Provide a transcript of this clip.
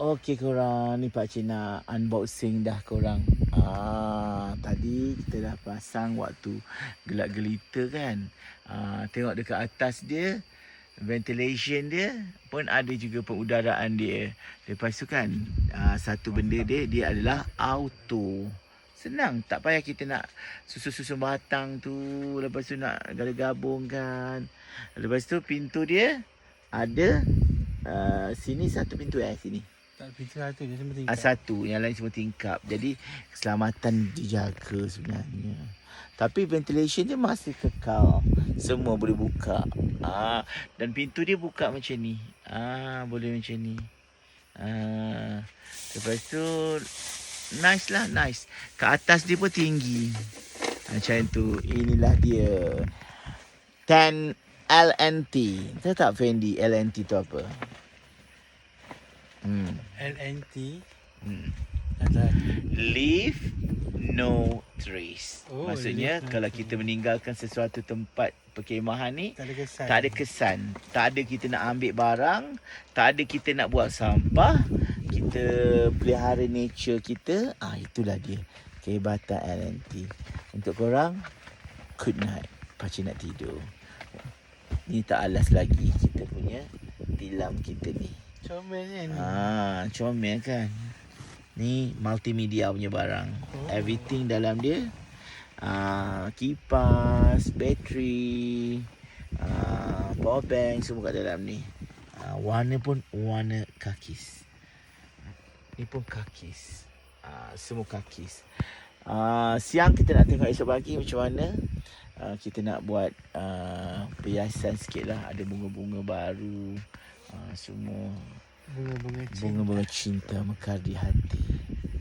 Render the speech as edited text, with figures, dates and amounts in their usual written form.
Okey korang, ni Pakcik nak unboxing dah korang. Tadi kita dah pasang waktu gelap gelita kan. Tengok dekat atas dia, ventilation dia pun ada juga pengudaraan dia. Lepas tu kan, satu benda dia adalah auto. Senang, tak payah kita nak susun-susun batang tu, lepas tu nak gabung-gabungkan. Lepas tu pintu dia ada sini satu pintu sini. Tak pintu satu je semua tingkap. Satu, yang lain semua tingkap. Jadi keselamatan dijaga sebenarnya. Tapi ventilation dia masih kekal. Semua boleh buka. Dan pintu dia buka macam ni. Boleh macam ni. Lepas tu nice lah, nice. Kat atas dia pun tinggi. Macam tu. Inilah dia. 10 LNT. Tahu tak Fendi LNT tu apa? LNT. Ada leave no trace. Maksudnya leave no kalau trace. kita meninggalkan sesuatu tempat perkemahan ni, Tak ada kesan. tak ada kesan. Tak ada kita nak ambil barang, tak ada kita nak buat sampah. Kita pelihara nature kita. Itulah dia kehebatan LNT. Untuk korang, good night. Pakcik nak tidur. Ni tak alas lagi kita punya tilam kita ni. Comel kan? Comel kan. Ni multimedia punya barang. Everything dalam dia. Kipas, bateri, power bank semua kat dalam ni. Warna pun warna kakis. Ni pun kakis. Semua kakis. Siang kita nak tengok esok pagi macam mana. Kita nak buat perhiasan sikit lah. Ada bunga-bunga baru. Semua Bunga-bunga cinta. bunga-bunga cinta mekar di hati.